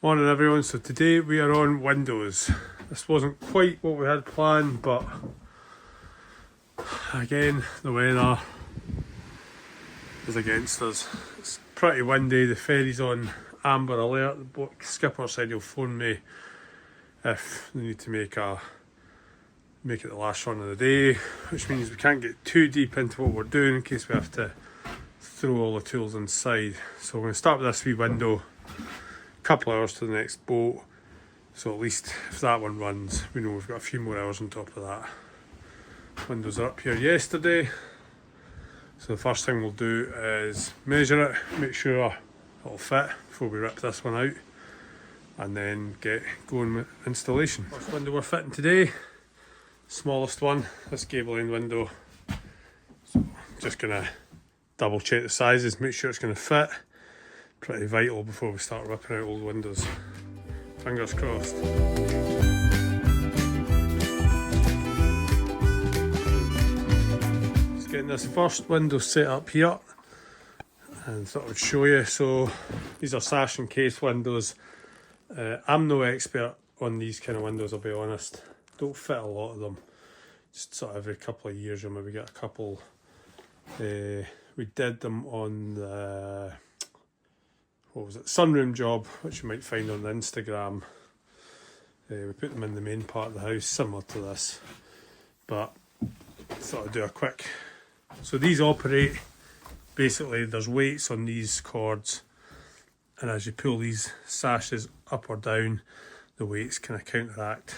Morning everyone, so today we are on windows. This wasn't quite what we had planned, but again the weather is against us. It's pretty windy, the ferry's on amber alert. The skipper said he'll phone me if they need to make it the last run of the day, which means we can't get too deep into what we're doing in case we have to throw all the tools inside. So we're going to start with this wee window. Couple of hours to the next boat, so at least if that one runs we know we've got a few more hours on top of that. Windows are up here yesterday, so the first thing we'll do is measure it, make sure it'll fit before we rip this one out, and then get going with installation. First window we're fitting today, smallest one, this gable end window. So just gonna double check the sizes, make sure it's gonna fit. Pretty vital before we start ripping out old windows. Fingers crossed. Just getting this first window set up here and thought I would show you. So these are Sash and Case windows. I'm no expert on these kind of windows, I'll be honest. Don't fit a lot of them. Just sort of every couple of years you'll maybe get a couple. We did them on the sunroom job, which you might find on the Instagram. We put them in the main part of the house, similar to this, but thought I'd do a quick. So these operate, basically there's weights on these cords, and as you pull these sashes up or down, the weights kind of counteract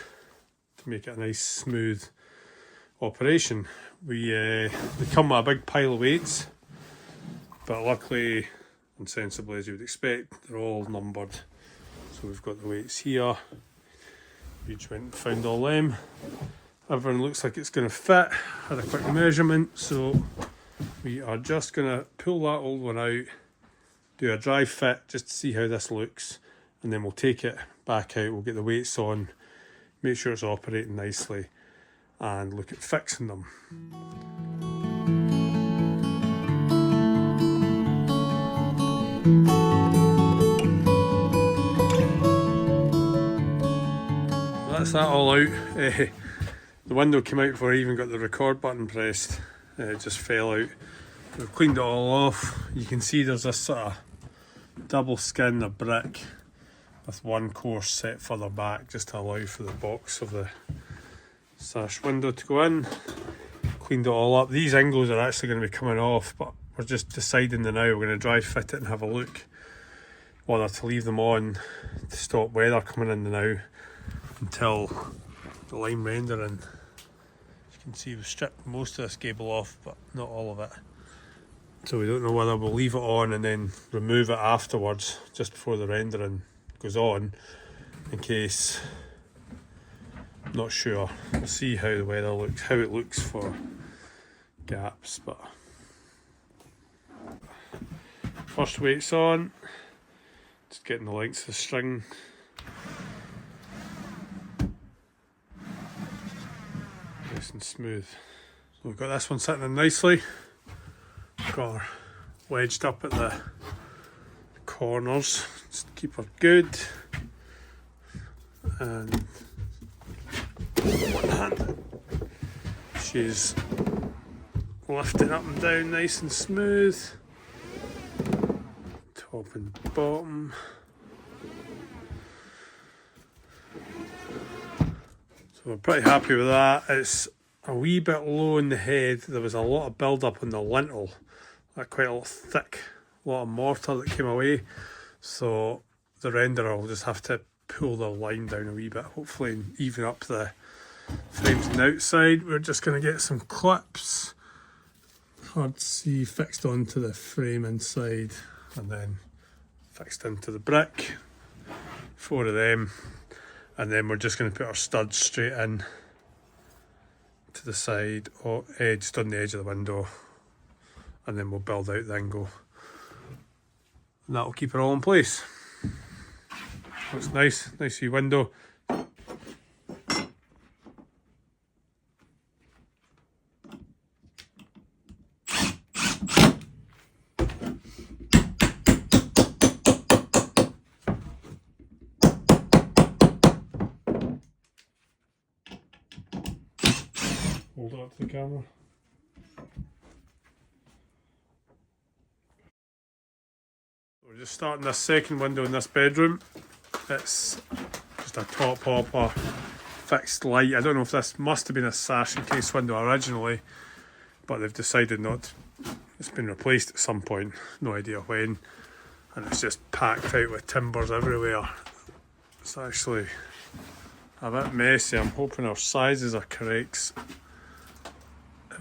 to make it a nice smooth operation. They come with a big pile of weights, but luckily and sensibly, as you would expect, they're all numbered. So we've got the weights here. We just went and found all them. Everyone looks like it's going to fit. Had a quick measurement, so we are just going to pull that old one out, do a dry fit just to see how this looks, and then we'll take it back out. We'll get the weights on, make sure it's operating nicely, and look at fixing them. That's that all out. The window came out before I even got the record button pressed. It just fell out. We've cleaned it all off. You can see there's this sort of double skin of brick with one course set further back just to allow for the box of the sash window to go in. Cleaned it all up. These angles are actually going to be coming off, but we're just deciding now we're going to dry fit it and have a look whether to leave them on to stop weather coming in now until the line rendering. As you can see, we've stripped most of this gable off, but not all of it. So we don't know whether we'll leave it on and then remove it afterwards, just before the rendering goes on, in case. I'm not sure. We'll see how the weather looks, how it looks for gaps. But first weight's on. Just getting the lengths of the string. Nice and smooth. So we've got this one sitting in nicely. Got her wedged up at the corners just to keep her good. And one hand, she's lifting up and down nice and smooth. Top and bottom. So we're pretty happy with that. It's a wee bit low in the head. There was a lot of build up on the lintel, like quite a lot thick, a lot of mortar that came away. So the renderer will just have to pull the line down a wee bit, hopefully, and even up the frames on the outside. We're just going to get some clips, hard to see, fixed onto the frame inside, and then fixed into the brick. 4 of them, and then we're just going to put our studs straight in to the side, or just on the edge of the window, and then we'll build out the angle, and that'll keep it all in place. Looks nice, nice wee window. back to the camera. We're just starting this second window in this bedroom. It's just a top hopper fixed light. I don't know if this must have been a Sash and Case window originally, but they've decided not. It's been replaced at some point, no idea when, and it's just packed out with timbers everywhere. It's actually a bit messy. I'm hoping our sizes are correct.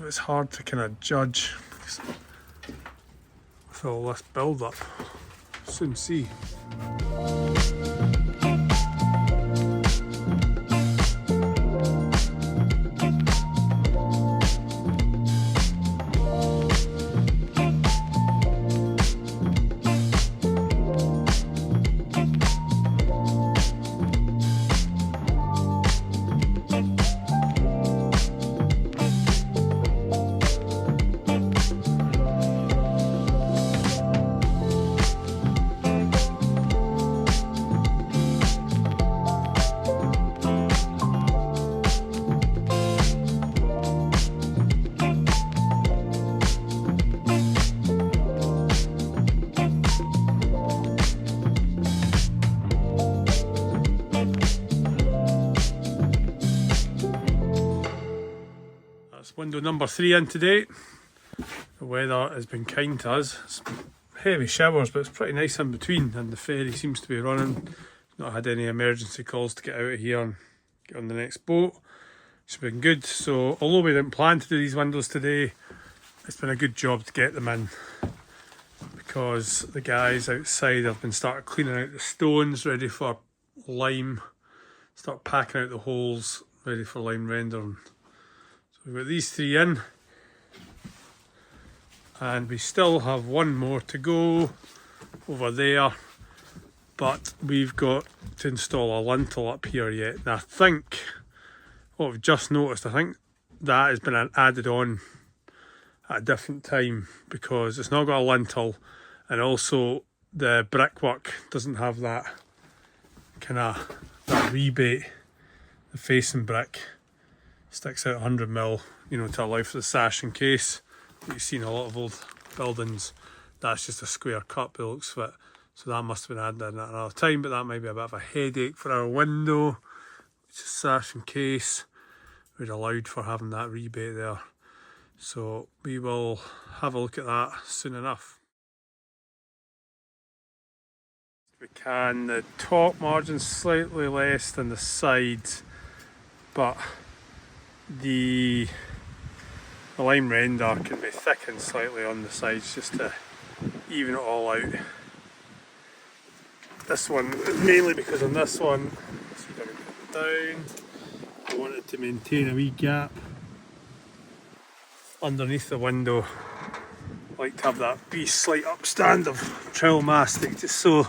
It's hard to kind of judge with all this build up. Soon see. Window number 3 in today. The weather has been kind to us. It's heavy showers, but it's pretty nice in between, and the ferry seems to be running. Not had any emergency calls to get out of here and get on the next boat. It's been good. So although we didn't plan to do these windows today, it's been a good job to get them in, because the guys outside have been started cleaning out the stones ready for lime, start packing out the holes ready for lime rendering. We've got these 3 in, and we still have one more to go over there, but we've got to install a lintel up here yet. And I think what we've just noticed, I think that has been added on at a different time, because it's not got a lintel, and also the brickwork doesn't have that kind of that rebate. The facing brick sticks out 100mm, you know, to allow for the sash and case that you see in a lot of old buildings. That's just a square cut by the looks of it, so that must have been added in at another time, but that might be a bit of a headache for our window, which is sash and case. We're allowed for having that rebate there, so we will have a look at that soon enough. We can, the top margin's slightly less than the sides, but the lime render can be thickened slightly on the sides just to even it all out. This one, mainly because on this one, see if I can put it down, I wanted to maintain a wee gap underneath the window. I like to have that wee slight upstand of trowel mastic, just so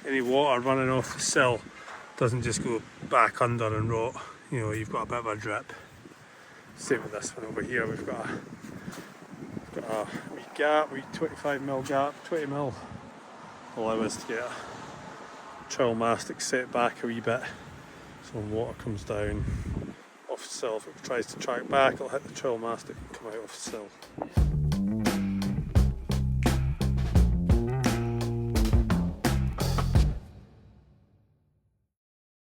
any water running off the sill doesn't just go back under and rot. You know, you've got a bit of a drip. Same with this one over here. We've got a wee gap, wee 25mm gap, 20mm. Allow us to get a trowel mastic set back a wee bit, so when water comes down off the sill, if it tries to track back, it'll hit the trowel mastic and come out off the sill.